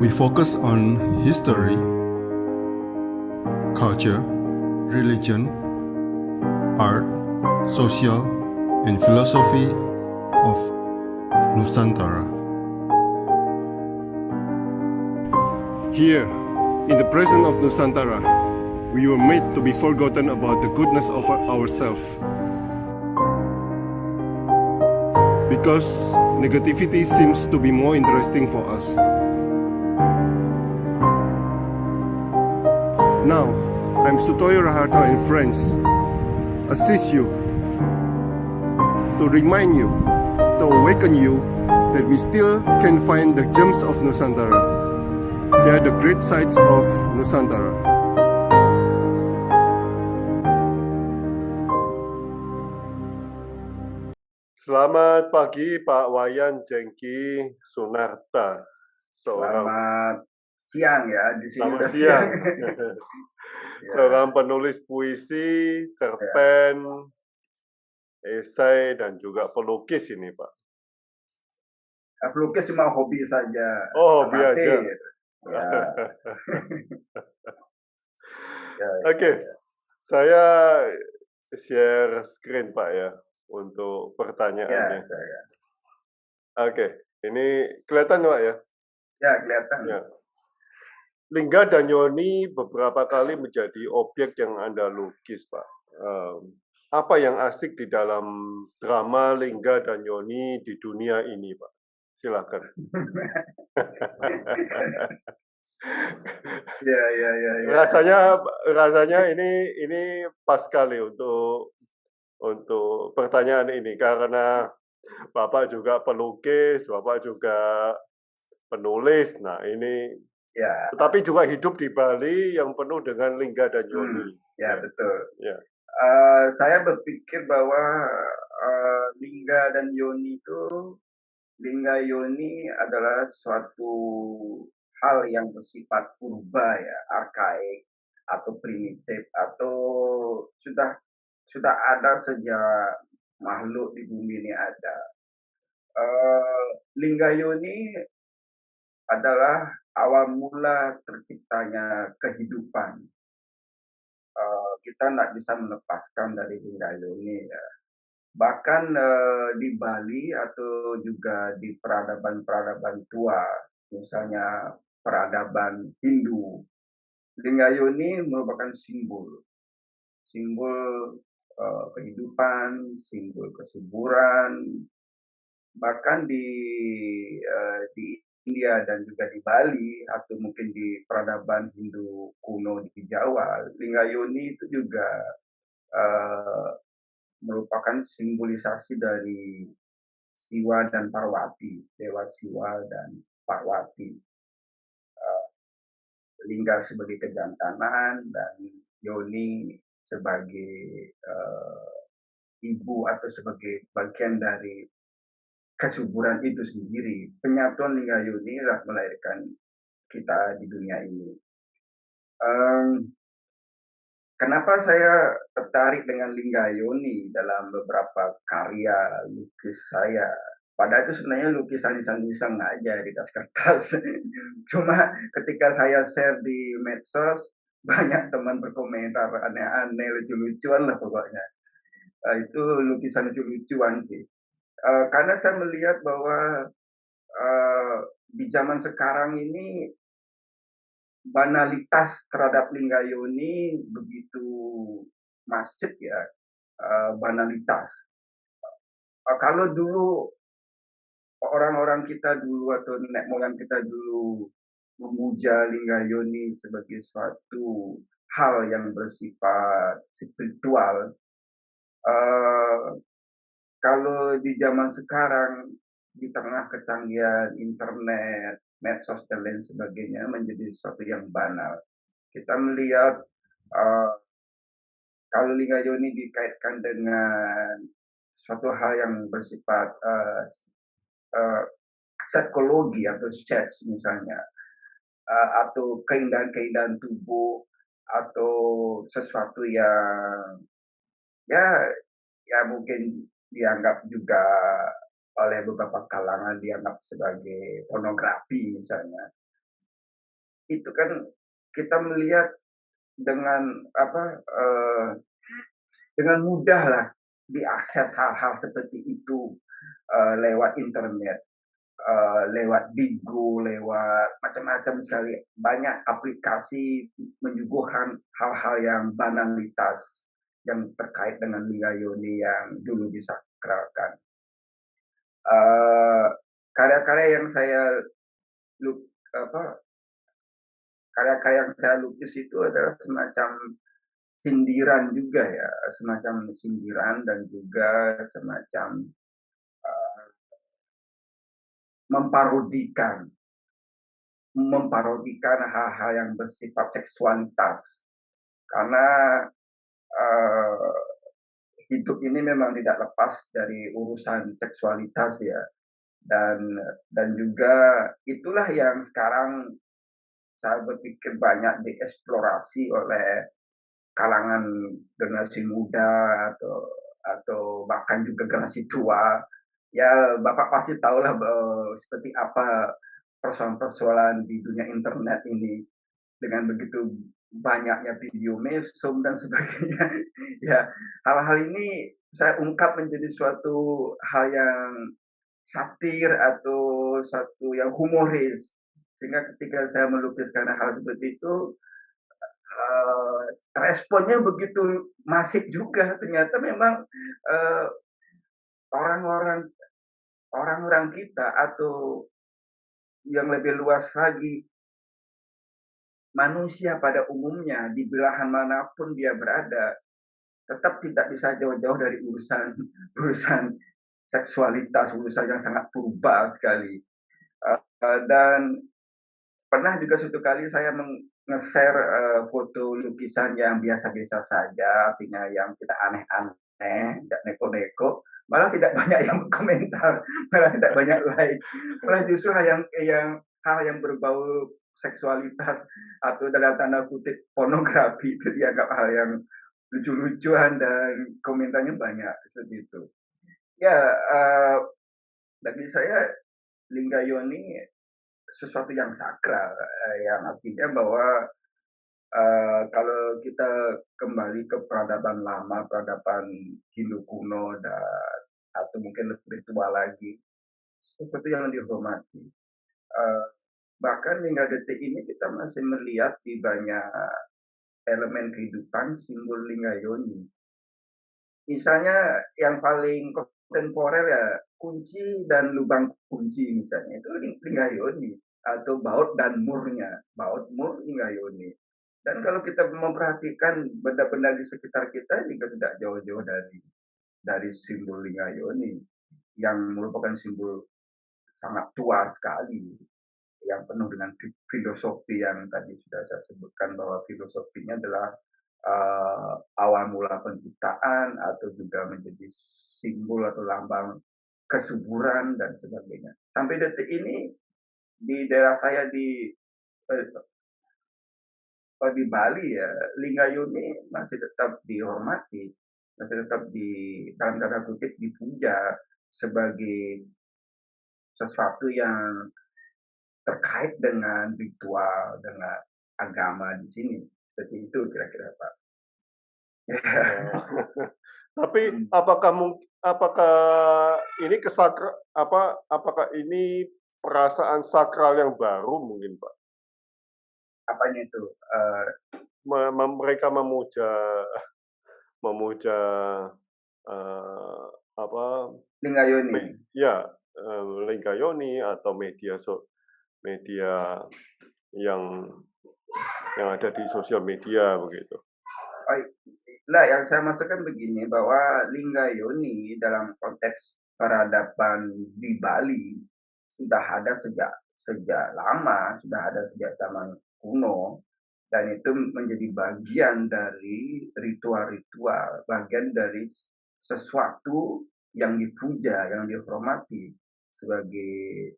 We focus on history, culture, religion, art, social, and philosophy of Nusantara. Here, in the presence of Nusantara, we were made to be forgotten about the goodness of ourselves. Because negativity seems to be more interesting for us. Now, I'm Sutoyo Raharto and friends assist you to remind you, to awaken you that we still can find the gems of Nusantara. They are the great sights of Nusantara. Selamat pagi Pak Wayan Jengki Sunarta. Selamat siang ya, di sini Selamat udah siang. Ya. Seorang penulis puisi, cerpen, esai, dan juga pelukis ini Pak. Pelukis cuma hobi saja. Oh, hobi amati. aja. Ya. Oke. Saya share screen Pak ya untuk pertanyaannya. Ya. Oke, ini kelihatan Pak ya? Ya, kelihatan. Ya. Lingga dan Yoni beberapa kali menjadi objek yang Anda lukis, Pak. Apa yang asik di dalam drama Lingga dan Yoni di dunia ini, Pak? Silakan. Ya. Rasanya ini pas sekali untuk pertanyaan ini karena Bapak juga pelukis, Bapak juga penulis. Nah, ini ya. Tetapi juga hidup di Bali yang penuh dengan Lingga dan Yoni. Ya, betul. Ya. Saya berpikir bahwa Lingga dan Yoni itu, Lingga Yoni adalah suatu hal yang bersifat purba ya, arkaik atau primitif atau sudah ada sejak makhluk di bumi ini ada. Lingga Yoni adalah awal mula terciptanya kehidupan. Kita tidak bisa melepaskan dari Lingga Yoni ya. Bahkan di Bali atau juga di peradaban-peradaban tua, misalnya peradaban Hindu, Lingga Yoni merupakan simbol kehidupan, simbol kesuburan. Bahkan di India dan juga di Bali atau mungkin di peradaban Hindu kuno di Jawa, Lingga Yoni itu juga merupakan simbolisasi dari Siwa dan Parwati, Dewa Siwa dan Parwati. Lingga sebagai kejantanan dan Yoni sebagai ibu atau sebagai bagian dari kesuburan itu sendiri. Penyatuan Lingga Yoni telah melahirkan kita di dunia ini. Kenapa saya tertarik dengan Lingga Yoni dalam beberapa karya lukis saya? Padahal itu sebenarnya lukisan iseng-iseng aja di kertas. Cuma ketika saya share di medsos, banyak teman berkomentar aneh-aneh, lucu-lucuan lah pokoknya. Itu lukisan lucu-lucuan sih. Karena saya melihat bahwa di zaman sekarang ini banalitas terhadap Lingga Yoni begitu masif ya, banalitas. Kalau dulu orang-orang kita dulu atau nenek moyang kita dulu memuja Lingga Yoni sebagai suatu hal yang bersifat spiritual, kalau di zaman sekarang di tengah kecanggihan internet, medsos dan lain sebagainya menjadi sesuatu yang banal. Kita melihat kalau Lingga Yoni dikaitkan dengan suatu hal yang bersifat psikologi atau seks misalnya, atau keindahan-keindahan tubuh atau sesuatu yang ya mungkin dianggap juga oleh beberapa kalangan dianggap sebagai pornografi misalnya. itu kan kita melihat dengan apa, dengan mudah lah diakses hal-hal seperti itu, lewat internet, lewat Bigo, lewat macam-macam sekali. Banyak aplikasi menyuguhkan hal-hal yang banalitas yang terkait dengan Liga Yoni yang dulu disakralkan. Eee, karya-karya yang saya luk apa, karya-karya yang saya lukis itu adalah semacam sindiran juga ya, semacam sindiran dan juga semacam, eee, memparodikan memparodikan hal-hal yang bersifat seksualitas. Karena, eee, hidup ini memang tidak lepas dari urusan seksualitas ya, dan juga itulah yang sekarang saya berpikir banyak dieksplorasi oleh kalangan generasi muda atau bahkan juga generasi tua. Ya, Bapak pasti tahulah seperti apa persoalan-persoalan di dunia internet ini dengan begitu banyaknya video mesum dan sebagainya. Ya, hal-hal ini saya ungkap menjadi suatu hal yang satir atau satu yang humoris. Sehingga ketika saya melukiskan hal seperti itu, responnya begitu masif juga. Ternyata memang, eee, orang-orang orang-orang kita atau yang lebih luas lagi, manusia pada umumnya di belahan manapun dia berada, tetap tidak bisa jauh-jauh dari urusan urusan seksualitas, urusan yang sangat purba sekali. Dan pernah juga suatu kali saya nge-share, foto lukisan yang biasa-biasa saja, artinya yang tidak aneh-aneh, tidak neko-neko, malah tidak banyak yang komentar, malah tidak banyak like, malah justru hal yang berbau seksualitas atau dalam tanda kutip pornografi itu dianggap hal yang lucu-lucuan dan komentarnya banyak, seperti itu. Ya, bagi saya Lingga Yoni sesuatu yang sakral, yang artinya bahwa, kalau kita kembali ke peradaban lama, peradaban Hindu kuno atau mungkin lebih tua lagi, sesuatu yang dihormati. Eee, bahkan hingga detik ini kita masih melihat di banyak elemen kehidupan simbol Lingayoni. Misalnya yang paling kontemporer ya kunci dan lubang kunci misalnya itu Lingayoni atau baut dan murnya, baut mur Lingayoni. Dan kalau kita memperhatikan benda-benda di sekitar kita juga tidak jauh-jauh dari simbol Lingayoni yang merupakan simbol sangat tua sekali yang penuh dengan filosofi yang tadi sudah saya sebutkan bahwa filosofinya adalah awal mula penciptaan atau juga menjadi simbol atau lambang kesuburan dan sebagainya. Sampai detik ini di daerah saya di Bali ya, Lingayoni masih tetap dihormati, masih tetap dalam tanda kutip dipuja sebagai sesuatu yang terkait dengan ritual, dengan agama di sini. Seperti itu kira-kira Pak. Tapi apakah ini apakah ini perasaan sakral yang baru mungkin, Pak? Apanya itu? Mereka memuja apa Lingayoni. ya Lingayoni atau media yang ada di sosial media begitu. Nah, yang saya maksudkan begini, bahwa Lingayoni dalam konteks peradaban di Bali sudah ada sejak lama, sudah ada sejak zaman kuno, dan itu menjadi bagian dari ritual-ritual, bagian dari sesuatu yang dipuja, yang dihormati sebagai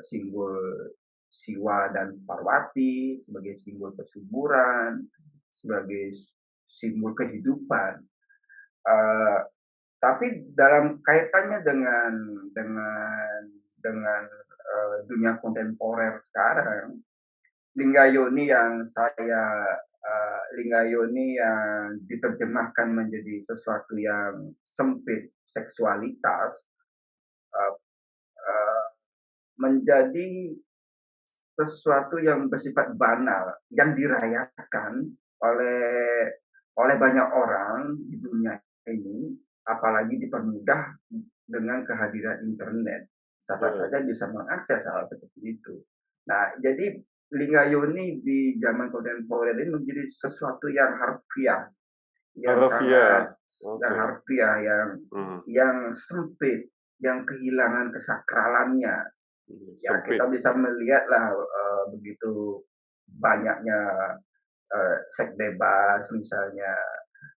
simbol Siwa dan Parwati, sebagai simbol kesuburan, sebagai simbol kehidupan. Uh, tapi dalam kaitannya dengan dunia kontemporer sekarang, Lingayoni yang Lingayoni yang diterjemahkan menjadi sesuatu yang sempit, seksualitas, eee eee, menjadi sesuatu yang bersifat banal, yang dirayakan oleh banyak orang di dunia ini, apalagi dipermudah dengan kehadiran internet. Siapa Betul. saja bisa mengakses hal seperti itu. Nah, jadi Lingayoni di zaman kontemporer ini menjadi sesuatu yang harfiah, yang Harfiah. sangat Oke. harfiah, Hmm. yang sempit, yang kehilangan kesakralannya. Ya, Sempit. kita bisa melihatlah begitu banyaknya seks bebas misalnya,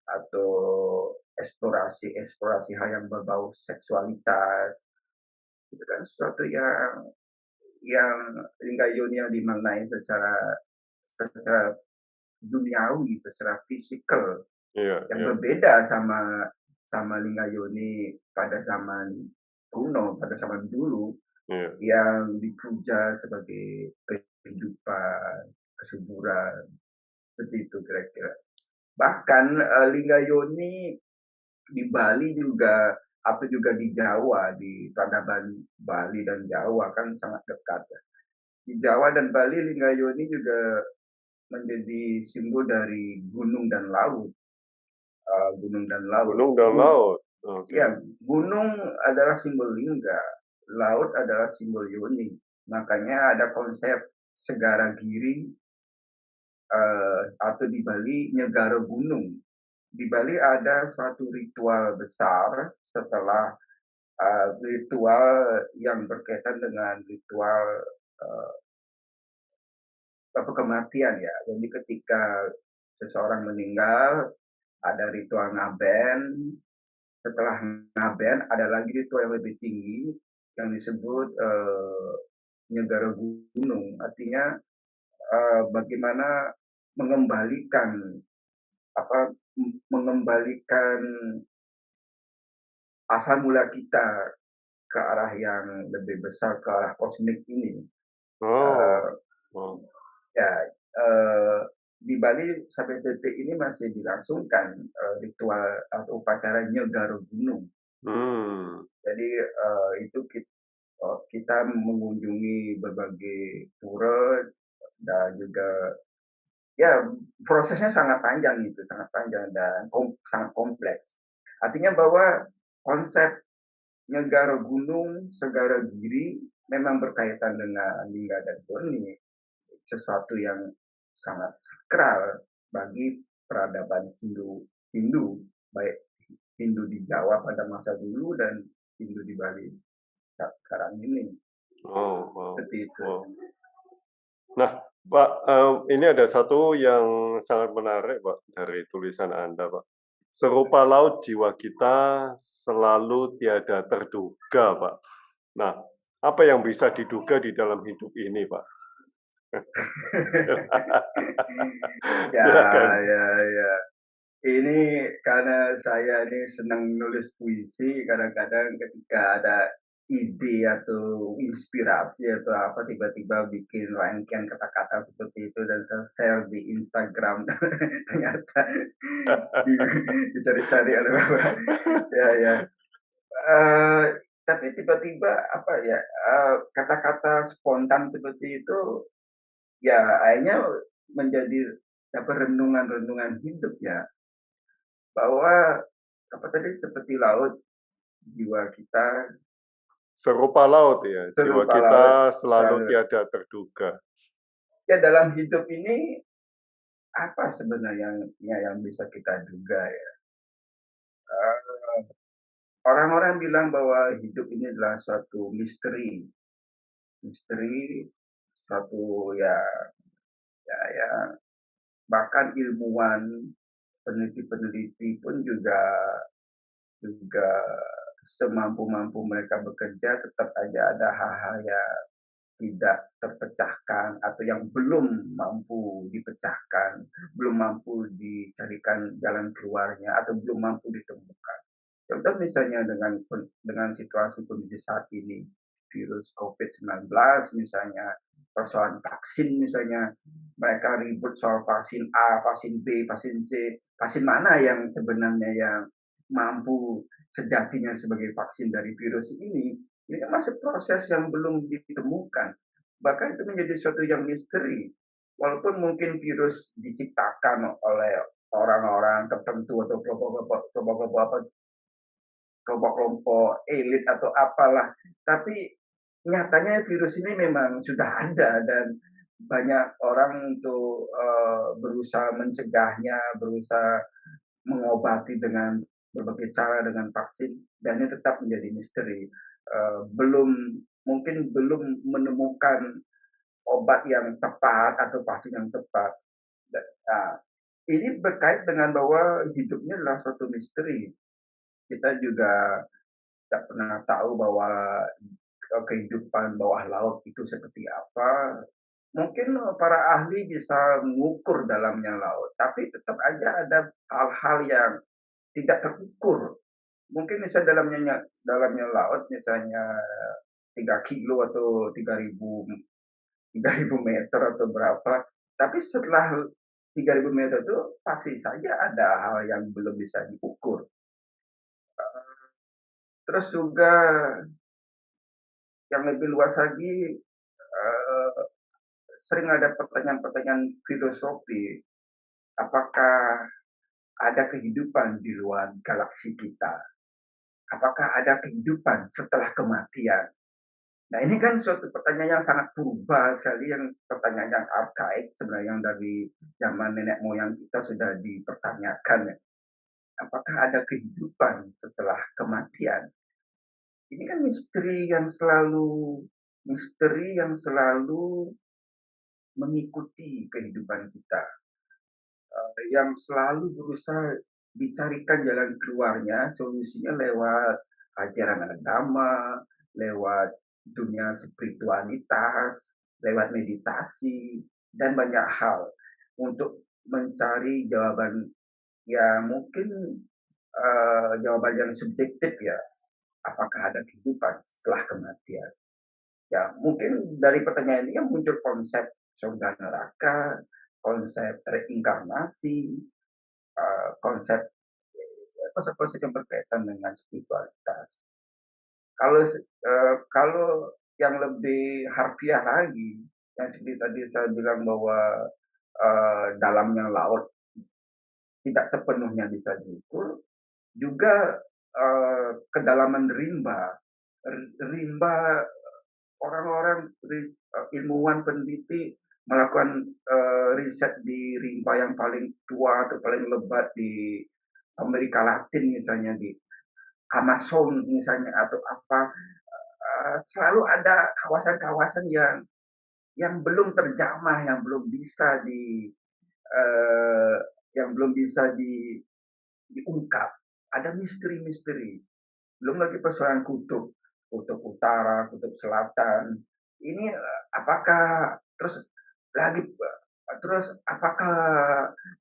atau eksplorasi hal yang berbau seksualitas, itu kan sesuatu yang Lingayoni yang dimaknai secara duniawi, secara fisikal, Iya, yang iya, berbeda sama sama Lingayoni pada zaman kuno, pada zaman dulu, iya. yang dipuja sebagai kehidupan, kesuburan, seperti itu kira-kira. Bahkan Lingayoni di Bali juga atau juga di Jawa, di peradaban Bali dan Jawa kan sangat dekat ya. Di Jawa dan Bali Lingayoni juga menjadi simbol dari gunung dan laut. Gunung dan laut. Gunung dan laut. Oke. Ya, gunung adalah simbol lingga, laut adalah simbol yoni. Makanya ada konsep segara giri atau di Bali Nyegara Gunung. Di Bali ada suatu ritual besar setelah ritual yang berkaitan dengan ritual uh, kematian ya. Jadi ketika seseorang meninggal ada ritual ngaben. Setelah ngaben ada lagi ritual yang lebih tinggi yang disebut Nyegara Gunung. Artinya bagaimana mengembalikan mengembalikan asal mula kita ke arah yang lebih besar, ke arah kosmik ini. Oh. Uh, Oh. ya, uh, di Bali sampai detik ini masih dilangsungkan ritual atau upacara Nyegara Gunung. Jadi itu kita mengunjungi berbagai pura dan juga ya prosesnya sangat panjang itu, sangat panjang dan sangat kompleks. Artinya bahwa konsep Nyegara Gunung, Segara Giri memang berkaitan dengan lingga dan yoni, sesuatu yang sangat sakral bagi peradaban Hindu, baik Hindu di Jawa pada masa dulu dan Hindu di Bali sekarang ini. Oh. Seperti itu. Oh. Nah, Pak, ini ada satu yang sangat menarik, Pak, dari tulisan Anda, Pak. Serupa laut jiwa kita selalu tiada terduga, Pak. Nah, apa yang bisa diduga di dalam hidup ini, Pak? Silakan. Ya. Ini karena saya ini senang nulis puisi, kadang-kadang ketika ada ide atau inspirasi atau apa tiba-tiba bikin rangkaian kata-kata seperti itu dan saya share di Instagram ternyata dicari-cari oleh bapak. Ya. Tapi tiba-tiba apa ya kata-kata spontan seperti itu ya akhirnya menjadi renungan-renungan hidup ya, bahwa apa tadi seperti laut jiwa kita Serupa laut ya, jiwa serupa kita laut selalu tiada terduga. ya dalam hidup ini apa sebenarnya yang bisa kita duga ya. Orang-orang bilang bahwa hidup ini adalah suatu misteri suatu ya bahkan ilmuwan peneliti-peneliti pun juga juga semampu-mampu mereka bekerja tetap aja ada hal-hal yang tidak terpecahkan atau yang belum mampu dipecahkan, belum mampu dicarikan jalan keluarnya atau belum mampu ditemukan. Contoh misalnya dengan situasi kondisi saat ini, virus COVID-19 misalnya, persoalan vaksin misalnya, mereka ribut soal vaksin A, vaksin B, vaksin C, vaksin mana yang sebenarnya yang mampu sejatinya sebagai vaksin dari virus ini kan masih proses yang belum ditemukan. Bahkan itu menjadi suatu yang misteri. Walaupun mungkin virus diciptakan oleh orang-orang tertentu atau kelompok-kelompok elit atau apalah, tapi nyatanya virus ini memang sudah ada dan banyak orang untuk berusaha mencegahnya, berusaha mengobati dengan berbagai cara dengan vaksin dan ini tetap menjadi misteri. Belum menemukan obat yang tepat atau vaksin yang tepat. Nah, ini berkait dengan bahwa hidupnya adalah suatu misteri. Kita juga tidak pernah tahu bahwa kehidupan bawah laut itu seperti apa. Mungkin para ahli bisa mengukur dalamnya laut, tapi tetap aja ada hal-hal yang tidak terukur. Mungkin misalnya dalamnya laut misalnya 3 kilo atau 3.000 meter atau berapa, tapi setelah 3.000 meter itu pasti saja ada hal yang belum bisa diukur. Terus juga yang lebih luas lagi, sering ada pertanyaan-pertanyaan filosofi, apakah ada kehidupan di luar galaksi kita? Apakah ada kehidupan setelah kematian? Nah, ini kan suatu pertanyaan yang sangat purba sekali, yang pertanyaan yang arkaik sebenarnya, yang dari zaman nenek moyang kita sudah dipertanyakan. Apakah ada kehidupan setelah kematian? Ini kan misteri yang selalu mengikuti kehidupan kita, yang selalu berusaha dicarikan jalan keluarnya, solusinya lewat ajaran agama, lewat dunia spiritualitas, lewat meditasi, dan banyak hal untuk mencari jawaban yang mungkin jawaban yang subjektif ya, apakah ada kehidupan setelah kematian. Ya, mungkin dari pertanyaan ini muncul konsep surga neraka, konsep reinkarnasi, konsep-konsep yang berkaitan dengan spiritualitas. Kalau yang lebih harfiah lagi, yang seperti tadi saya bilang bahwa dalamnya laut tidak sepenuhnya bisa diukur, juga kedalaman rimba. Rimba, orang-orang ilmuwan peneliti melakukan riset di rimba yang paling tua atau paling lebat di Amerika Latin misalnya, di Amazon misalnya atau apa, selalu ada kawasan-kawasan yang belum terjamah, eee, yang belum bisa diungkap. Ada misteri-misteri. Belum lagi persoalan kutub, kutub utara, kutub selatan. Ini apakah terus apakah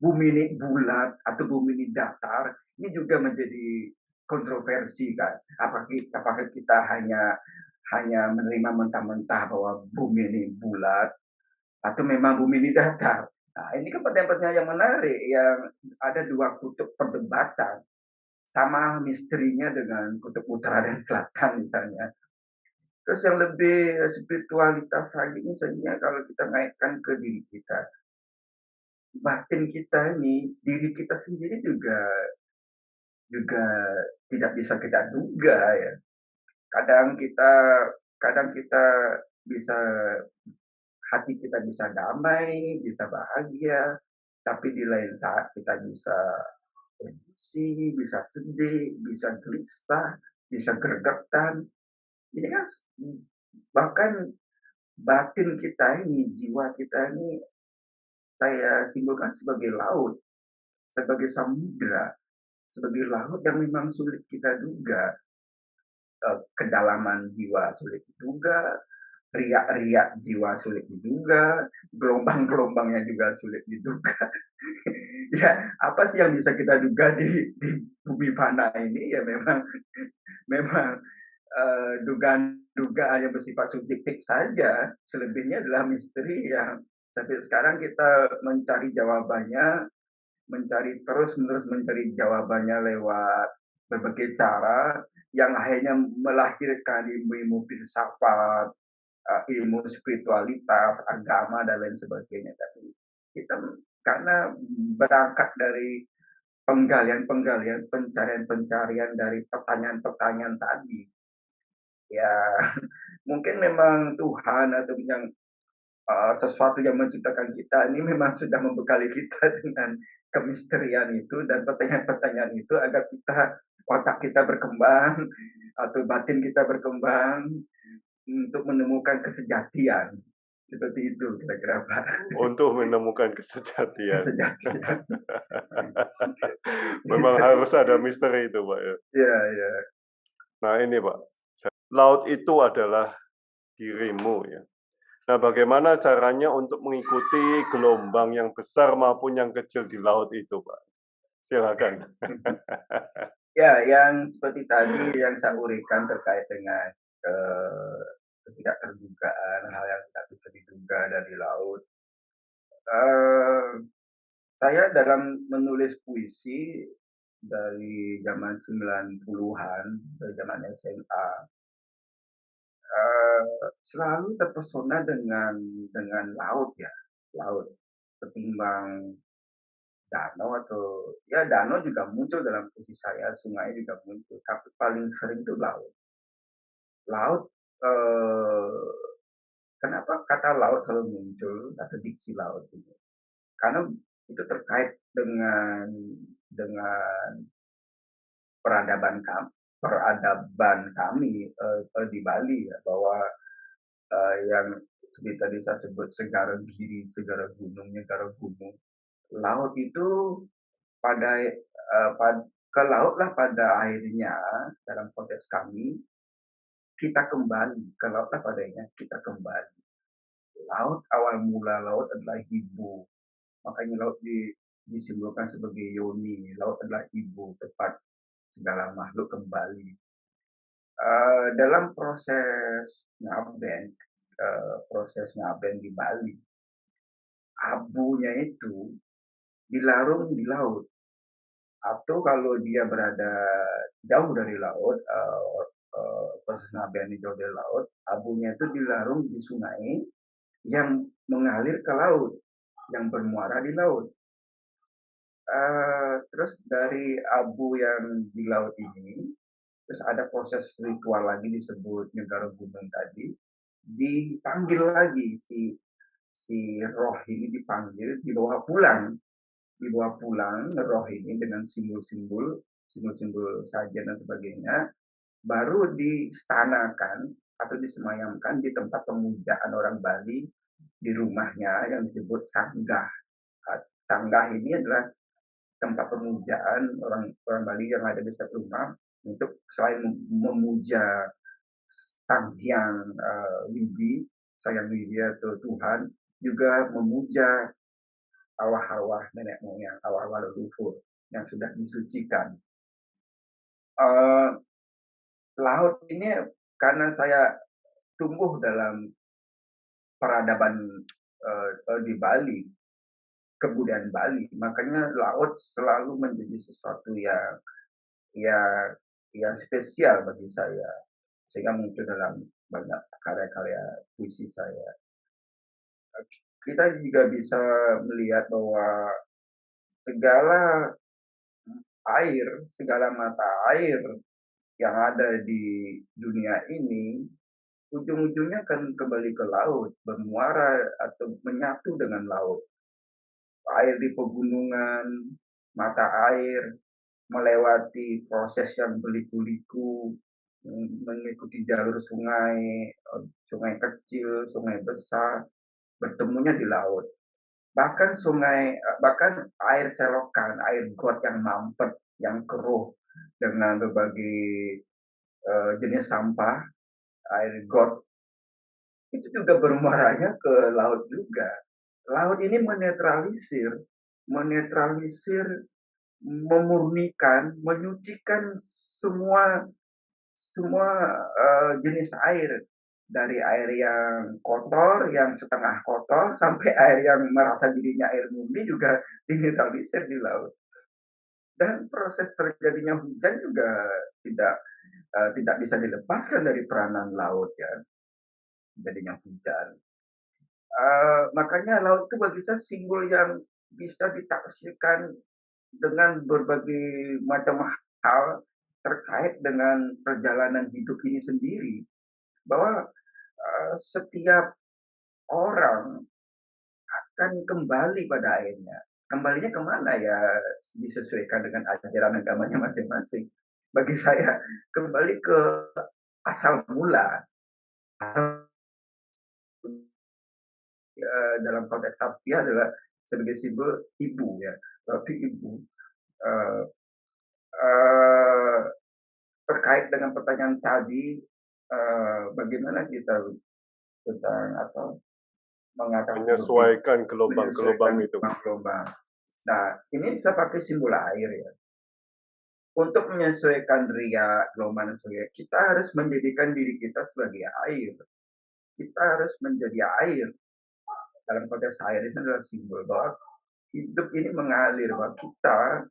bumi ini bulat atau bumi ini datar? Ini juga menjadi kontroversi kan. Apakah kita hanya menerima mentah-mentah bahwa bumi ini bulat atau memang bumi ini datar? Nah, ini kan pertanyaan-pertanyaan yang menarik, yang ada dua kutub perdebatan. Sama misterinya dengan kutub utara dan selatan misalnya. Terus yang lebih spiritualitas lagi misalnya kalau kita naikkan ke diri kita. Batin kita ini, diri kita sendiri juga tidak bisa kita duga ya. Kadang kita bisa, hati kita bisa damai, bisa bahagia, tapi di lain saat kita bisa emosi, bisa sedih, bisa gelisah, bisa gregetan. Ini kan bahkan batin kita ini, jiwa kita ini saya simpulkan sebagai laut, sebagai samudra, sebagai laut yang memang sulit kita duga. Kedalaman jiwa sulit diduga, riak-riak jiwa sulit diduga, gelombang-gelombangnya juga sulit diduga. Ya, apa sih yang bisa kita duga di bumi fana ini? Ya memang memang dugaan-dugaan yang bersifat subjektif saja, selebihnya adalah misteri yang sampai sekarang kita terus-menerus mencari jawabannya lewat berbagai cara yang akhirnya melahirkan ilmu-ilmu filsafat, ilmu spiritualitas, agama dan lain sebagainya. Tapi kita karena berangkat dari penggalian-penggalian, pencarian-pencarian dari pertanyaan-pertanyaan tadi, ya mungkin memang Tuhan atau yang sesuatu yang menciptakan kita ini memang sudah membekali kita dengan kemisterian itu dan pertanyaan-pertanyaan itu agar otak kita berkembang atau batin kita berkembang untuk menemukan kesejatian. Seperti itu kira-kira Pak. Untuk menemukan kesejatian. Kesejatian. Memang harus ada misteri itu, Pak, ya. Iya, iya. Nah ini Pak, laut itu adalah dirimu ya. Nah bagaimana caranya untuk mengikuti gelombang yang besar maupun yang kecil di laut itu Pak? Silakan. Ya, yang seperti tadi yang saya uraikan terkait dengan ketidakterdugaan, hal yang tidak bisa diduga dari laut. Saya dalam menulis puisi dari zaman 90-an, dari zaman SMA, selalu terpesona dengan laut ya, laut. Ketimbang danau atau ya danau juga muncul dalam puisi saya, sungai juga muncul, tapi paling sering itu laut. Laut, kenapa kata laut selalu muncul atau diksi laut ini? Karena itu terkait dengan peradaban kami di Bali ya, bahwa yang seperti tadi saya sebut segara giri, segara gunung, negara gunung. Laut itu pada ke laut lah pada akhirnya dalam konteks kami kita kembali ke laut lah pada akhirnya kita kembali. Laut awal mula laut adalah ibu, makanya laut disimbolkan sebagai yoni. Laut adalah ibu, tempat segala makhluk kembali. Dalam proses ngaben di Bali, abunya itu dilarung di laut. Atau kalau dia berada jauh dari laut, proses ngaben jauh dari laut, abunya itu dilarung di sungai yang mengalir ke laut, yang bermuara di laut. Terus dari abu yang di laut ini, terus ada proses ritual lagi disebut negara gunung tadi, dipanggil lagi si roh ini dipanggil, dibawa pulang roh ini dengan simbol-simbol sajian dan sebagainya, baru distanakan atau disemayamkan di tempat pemujaan orang Bali di rumahnya yang disebut sanggah. Sanggah ini adalah tempat pemujaan orang Bali yang ada di setiap rumah untuk selain memuja Sang Hyang Sayang Widi atau Tuhan, juga memuja arwah-arwah nenek moyang, arwah-arwah leluhur yang sudah disucikan. Laut ini karena saya tumbuh dalam peradaban di Bali, kebudayaan Bali, makanya laut selalu menjadi sesuatu yang spesial bagi saya, sehingga muncul dalam banyak karya-karya puisi saya. Kita juga bisa melihat bahwa segala segala mata air yang ada di dunia ini, ujung-ujungnya akan kembali ke laut, bermuara atau menyatu dengan laut. Air di pegunungan, mata air, melewati proses yang berliku-liku, mengikuti jalur sungai, sungai kecil, sungai besar, bertemunya di laut. Bahkan air selokan, air got yang mampet, yang keruh dengan berbagai jenis sampah, air got, itu juga bermuaranya ke laut juga. Laut ini menetralisir, memurnikan, menyucikan semua semua jenis air, dari air yang kotor, yang setengah kotor, sampai air yang merasa dirinya air murni juga dinetralisir di laut. Dan proses terjadinya hujan juga tidak tidak bisa dilepaskan dari peranan laut ya, jadinya hujan. Makanya laut itu bagi saya simbol yang bisa ditafsirkan dengan berbagai macam hal terkait dengan perjalanan hidup ini sendiri. Bahwa setiap orang akan kembali pada akhirnya. Kembalinya kemana ya, disesuaikan dengan ajaran agamanya masing-masing. Bagi saya kembali ke asal mula, dalam konteks tarbiyah adalah sebagai simbol ibu ya, berarti ibu. Eee eee, Terkait dengan pertanyaan tadi, bagaimana kita tentang apa, mengatasi Menyesuaikan menyesuaikan gelombang-gelombang itu, Pak. gelombang. Nah, ini bisa pakai simbol air ya. Untuk menyesuaikan riak, gelombang dan sebagainya, kita harus menjadikan diri kita sebagai air. Kita harus menjadi air. Dalam konteks air ini adalah simbol bahwa hidup ini mengalir, bahwa kita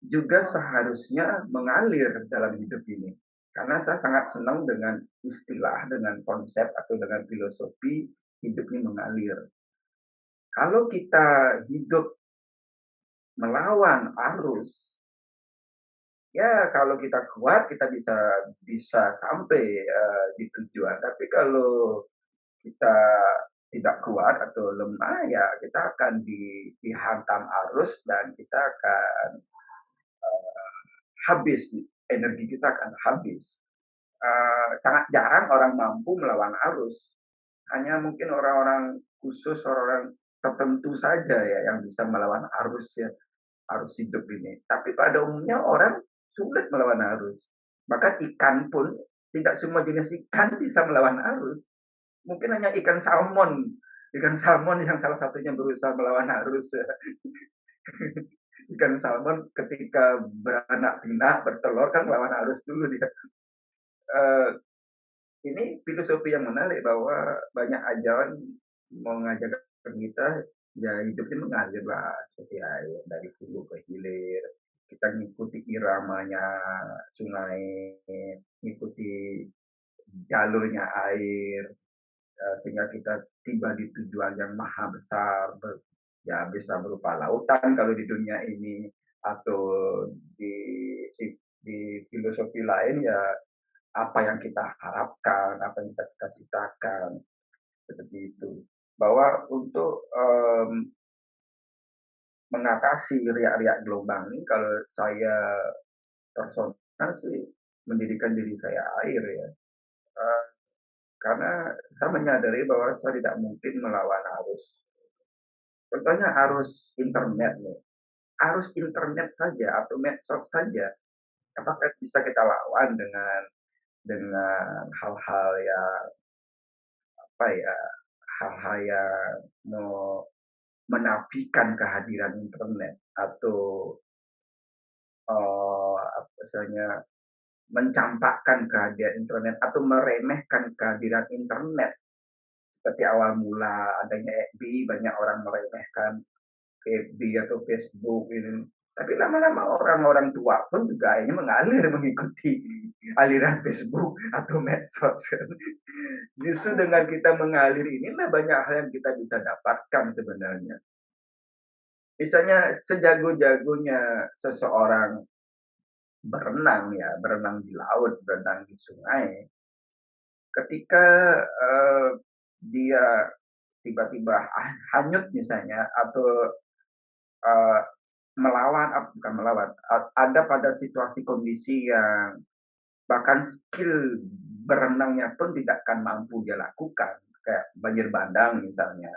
juga seharusnya mengalir dalam hidup ini. Karena saya sangat senang dengan istilah, dengan konsep atau dengan filosofi hidup ini mengalir. Kalau kita hidup melawan arus, ya kalau kita kuat kita bisa bisa sampai di tujuan. Tapi kalau kita tidak kuat atau lemah, ya kita akan dihantam arus dan kita akan habis, energi kita akan habis. Sangat jarang orang mampu melawan arus. Hanya mungkin orang-orang khusus, orang-orang tertentu saja ya yang bisa melawan arus ya, arus hidup ini. Tapi pada umumnya orang sulit melawan arus. Bahkan ikan pun tidak semua jenis ikan bisa melawan arus. Mungkin hanya ikan salmon. Ikan salmon yang salah satunya berusaha melawan arus. Ya. Ikan salmon ketika beranak pinak, bertelur kan melawan arus dulu dia. Eh, ini filosofi yang menarik bahwa banyak ajaran mengajarkan kita ya hidup ini mengalir lah seperti air dari hulu ke hilir. Kita mengikuti iramanya sungai, mengikuti jalurnya air, sehingga kita tiba di tujuan yang maha besar, ya bisa berupa lautan kalau di dunia ini, atau di di filosofi lain ya apa yang kita harapkan, apa yang kita cita-citakan, seperti itu. Bahwa untuk mengatasi riak-riak gelombang ini, kalau saya personal sih menjadikan diri saya air ya. Eh, karena saya menyadari bahwa saya tidak mungkin melawan arus. Contohnya arus internet nih. Arus internet saja atau medsos saja, apakah bisa kita lawan dengan hal-hal yang apa ya, hal-hal yang menafikan kehadiran internet atau apa misalnya mencampakkan kehadiran internet atau meremehkan kehadiran internet. Seperti awal mula adanya FB, banyak orang meremehkan FB atau Facebook ini. Tapi lama-lama orang-orang tua pun juga akhirnya mengalir mengikuti aliran Facebook atau medsos. Justru dengan kita mengalir inilah banyak hal yang kita bisa dapatkan sebenarnya. Misalnya sejago-jagonya seseorang berenang ya, berenang di laut, berenang di sungai, ketika dia tiba-tiba hanyut misalnya atau eee, bukan melawan, ada pada situasi kondisi yang bahkan skill berenangnya pun tidak akan mampu dia lakukan, kayak banjir bandang misalnya,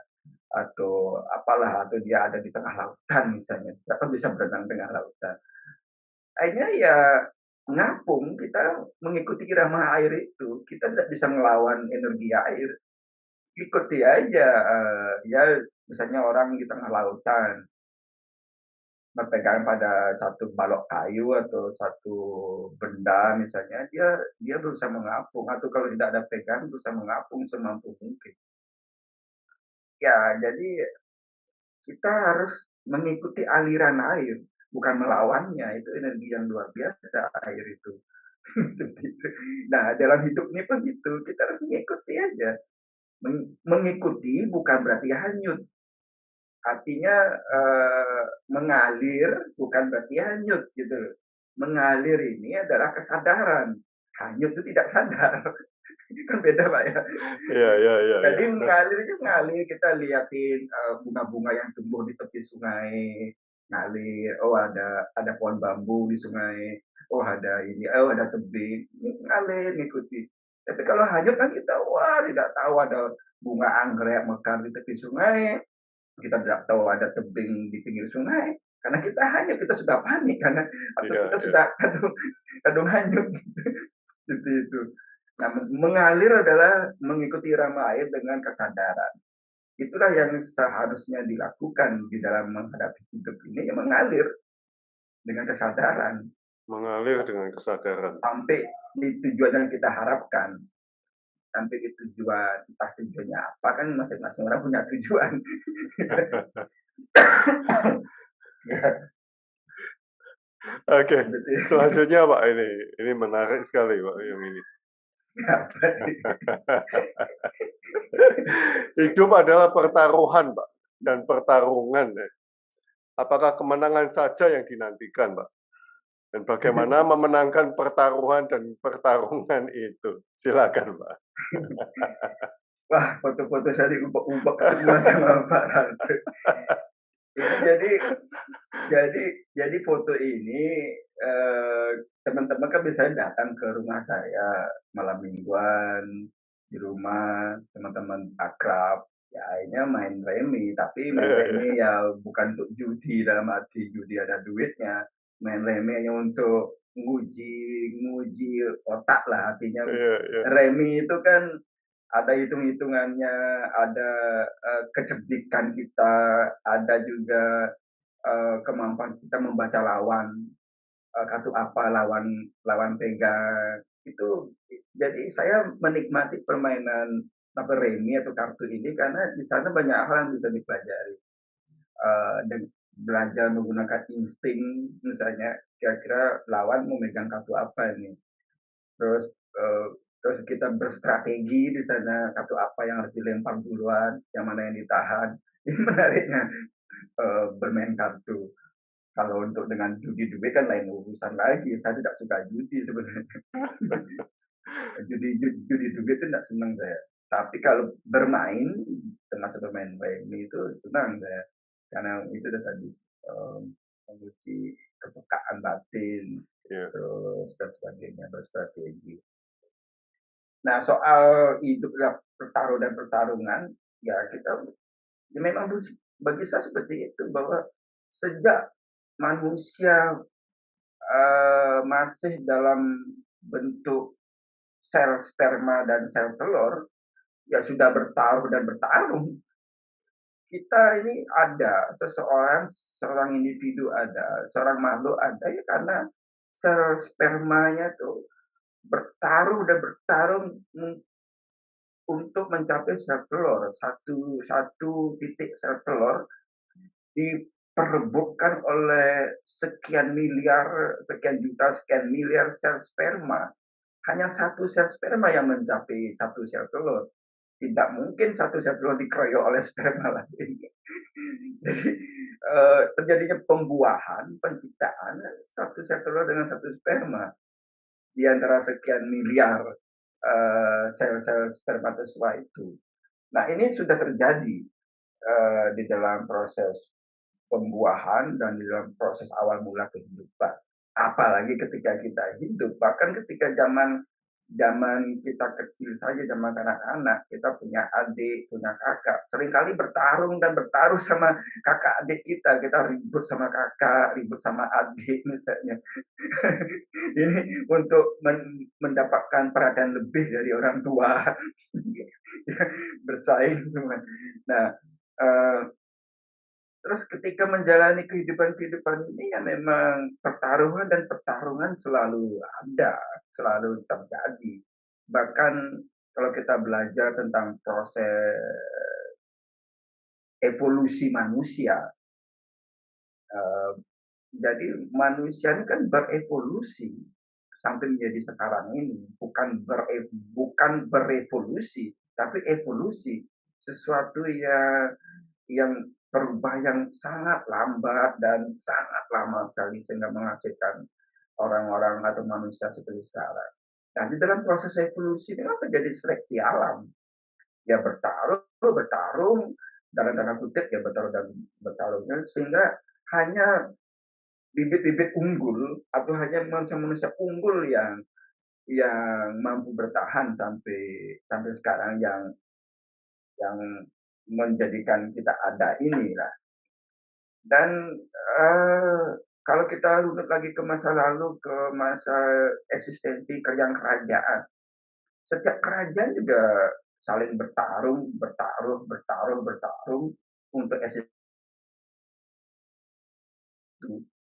atau apalah, atau dia ada di tengah lautan misalnya, siapa bisa berenang tengah lautan. Akhirnya ya ngapung, kita mengikuti irama air itu, kita tidak bisa melawan energi air. Ikuti aja, ya misalnya orang di tengah lautan, berpegang pada satu balok kayu atau satu benda misalnya, dia dia berusaha mengapung, atau kalau tidak ada pegangan berusaha mengapung semampu mungkin. Ya, jadi kita harus mengikuti aliran air, bukan melawannya. Itu energi yang luar biasa air itu. Seperti itu. Nah, dalam hidup ini pun gitu, kita harus mengikuti aja. Mengikuti bukan berarti hanyut. Artinya mengalir bukan berarti hanyut gitu. Mengalir ini adalah kesadaran. Hanyut itu tidak sadar. Kan beda Pak ya. Iya, iya, iya, iya. Jadi mengalir kita liatin bunga-bunga yang tumbuh di tepi sungai, ngalir. Oh ada pohon bambu di sungai. Oh ada ini, oh ada tebing, ngalir ngikuti. Tapi kalau hanyut kan kita wah tidak tahu ada bunga anggrek mekar di tepi sungai, kita tidak tahu ada tebing di pinggir sungai. Karena kita hanyut, kita sudah panik karena atau Iya, kita iya. sudah kadung hanyut. Seperti itu. Nah, mengalir adalah mengikuti irama air dengan kesadaran. Itulah yang seharusnya dilakukan di dalam menghadapi hidup ini, ya mengalir dengan kesadaran Mengalir dengan kesadaran. sampai di tujuan yang kita harapkan. Sampai di tujuan, entah tujuannya apa kan masing-masing orang punya tujuan. Ya, Oke, betul. selanjutnya Pak ini menarik sekali Pak yang ini. Apa? Hidup adalah pertaruhan Pak dan pertarungan. Ya. Apakah kemenangan saja yang dinantikan Pak? Dan bagaimana memenangkan pertaruhan dan pertarungan itu? Silakan Pak. Wah, foto-foto saya diubah-ubah semua sama Pak Rante. Ini jadi foto ini teman-teman kan biasanya datang ke rumah saya malam mingguan di rumah teman-teman akrab. Ya akhirnya main remi, tapi main remi ya bukan untuk judi dalam arti judi ada duitnya. Main remi hanya untuk nguji otak lah artinya. Iya, iya. Remi itu kan ada hitung-hitungannya, ada kecerdikan kita, ada juga kemampuan kita membaca lawan, kartu apa lawan pegang. Itu jadi saya menikmati permainan apa remi atau kartu ini karena di sana banyak hal yang bisa dipelajari. Dan belajar menggunakan insting misalnya kira-kira lawan mau megang kartu apa ini. Terus terus kita berstrategi di sana kartu apa yang harus dilempar duluan, yang mana yang ditahan. Ini menariknya bermain kartu. Kalau untuk dengan judi duit kan lain urusan lagi. Saya tidak suka judi sebenarnya. judi duit itu tidak senang saya. Tapi kalau bermain, termasuk bermain remi itu senang saya. Karena itu udah tadi menguji kepekaan batin, Iya. terus dan sebagainya, berstrategi. Nah soal hidup pertaruh dan pertarungan, ya kita ya memang bagi saya seperti itu bahwa sejak manusia masih dalam bentuk sel sperma dan sel telur, ya sudah bertaruh dan bertarung. Kita ini ada seorang individu ada, seorang makhluk ada ya karena sel spermanya tuh bertaruh dan bertarung untuk mencapai sel telur. Satu titik sel telur diperebutkan oleh sekian miliar, sekian juta, sekian miliar sel sperma. Hanya satu sel sperma yang mencapai satu sel telur. Tidak mungkin satu sel telur dikeroyok oleh sperma lain. Jadi terjadinya pembuahan, penciptaan satu sel telur dengan satu sperma di antara sekian miliar sel-sel spermatozoa itu. Nah ini sudah terjadi di dalam proses pembuahan dan di dalam proses awal mula kehidupan. Apalagi ketika kita hidup, bahkan ketika zaman kita kecil saja, zaman anak-anak, kita punya adik, punya kakak, seringkali bertarung sama kakak adik kita ribut sama kakak, ribut sama adik misalnya. Ini untuk mendapatkan perhatian lebih dari orang tua, bersaing. Nah, Terus ketika menjalani kehidupan-kehidupan ini ya memang pertaruhan dan pertarungan selalu ada, selalu terjadi. Bahkan kalau kita belajar tentang proses evolusi manusia, eee, jadi manusia ini kan berevolusi sampai menjadi sekarang ini, bukan berevolusi, tapi evolusi. Sesuatu yang berubah yang sangat lambat dan sangat lama sekali sehingga menghasilkan orang-orang atau manusia seperti sekarang. Nah, di dalam proses evolusi ini kan terjadi seleksi alam. Ya bertarung, dalam tanda kutip ya bertarung dan bertarungnya sehingga hanya bibit-bibit unggul atau hanya manusia-manusia unggul yang mampu bertahan sampai sampai sekarang yang menjadikan kita ada inilah. Dan, kalau kita runut lagi ke masa lalu, ke masa eksistensi kerajaan-kerajaan, setiap kerajaan juga saling bertarung untuk eksistensi.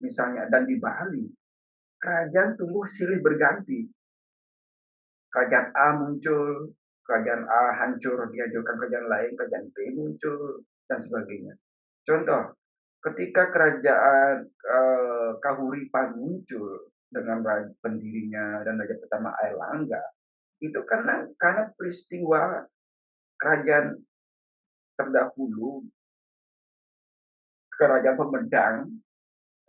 Misalnya dan di Bali, kerajaan tumbuh silih berganti. Kerajaan A muncul, kerajaan A hancur, dihancurkan kerajaan lain, kerajaan B muncul, dan sebagainya. Contoh, ketika kerajaan Kahuripan muncul dengan pendirinya dan raja pertama Airlangga, itu karena peristiwa kerajaan terdahulu, kerajaan Pemedang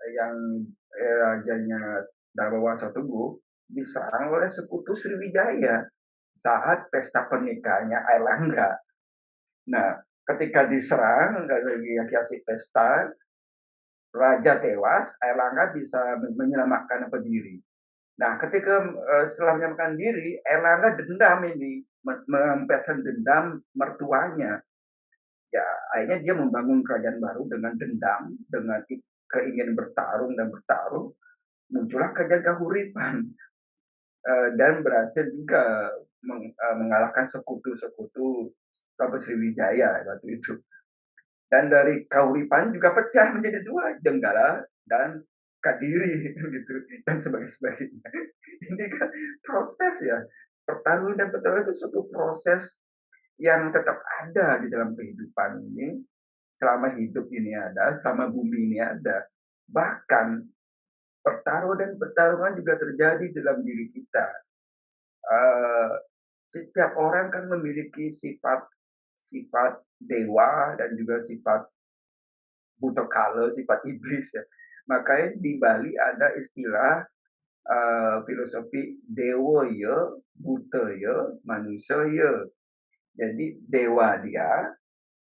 yang rajanya Dharmawangsa Teguh diserang oleh sekutu Sriwijaya saat pesta pernikahannya Airlangga. Nah, ketika diserang, nggak lagi kasih pesta, raja tewas, Airlangga bisa menyelamatkan diri. Nah, ketika setelah menyelamatkan diri, Airlangga dendam ini, melampiaskan dendam mertuanya. Ya, akhirnya dia membangun kerajaan baru dengan dendam, dengan keinginan bertarung dan bertaruh, muncullah kerajaan Kahuripan. Dan berhasil juga mengalahkan sekutu-sekutu Prabu Sriwijaya waktu itu. Dan dari Kahuripan juga pecah menjadi dua, Jenggala dan Kadiri gitu dan sebagainya. Ini kan proses ya. Pertarungan dan pertarungan itu suatu proses yang tetap ada di dalam kehidupan ini selama hidup ini ada, selama bumi ini ada. Bahkan pertarungan dan pertarungan juga terjadi dalam diri kita. Uh, Setiap orang kan memiliki sifat dewa dan juga sifat Butokala, sifat iblis ya. Makanya di Bali ada istilah filosofi dewa ya, buta ya, manusia ya. Jadi dewa dia,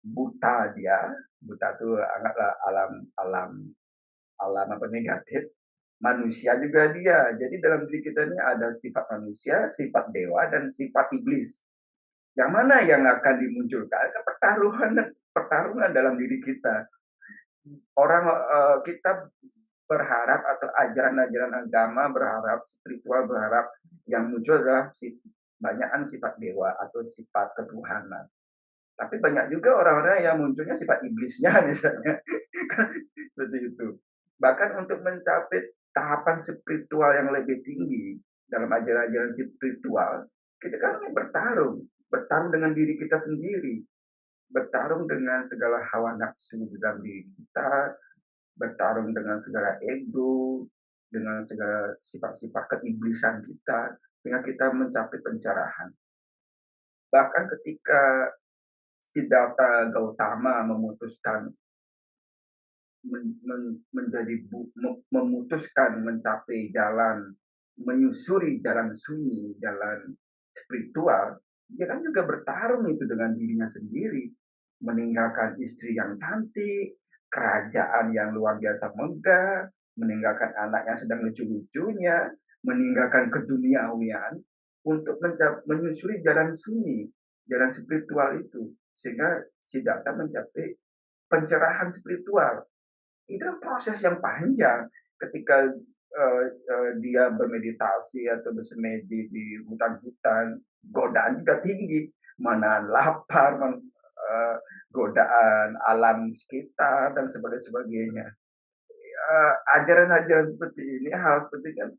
buta dia, buta itu anggaplah alam alam alam apa negatif. Manusia juga dia. Jadi dalam diri kita ini ada sifat manusia, sifat dewa, dan sifat iblis. Yang mana yang akan dimunculkan? Pertarungan dalam diri kita. Kita berharap atau ajaran-ajaran agama berharap spiritual berharap yang muncul adalah banyakan sifat dewa atau sifat ketuhanan. Tapi banyak juga orang-orang yang munculnya sifat iblisnya misalnya. Seperti itu. Bahkan untuk mencapai tahapan spiritual yang lebih tinggi dalam ajaran-ajaran spiritual, kita kan bertarung dengan diri kita sendiri, bertarung dengan segala hawa nafsu dalam diri kita, bertarung dengan segala ego, dengan segala sifat-sifat keiblisan kita, sehingga kita mencapai pencerahan. Bahkan ketika Siddhartha Gautama memutuskan mencapai jalan, menyusuri jalan sunyi, jalan spiritual, dia kan juga bertarung itu dengan dirinya sendiri, meninggalkan istri yang cantik, kerajaan yang luar biasa megah, meninggalkan anak yang sedang lucu-lucunya, meninggalkan keduniawian untuk menyusuri jalan sunyi, jalan spiritual itu, sehingga Siddhartha mencapai pencerahan spiritual. Itu proses yang panjang ketika dia bermeditasi atau bersemedi di hutan-hutan, godaan juga tinggi, mana lapar, godaan alam sekitar dan sebagainya. Ajaran-ajaran seperti ini, hal seperti ini kan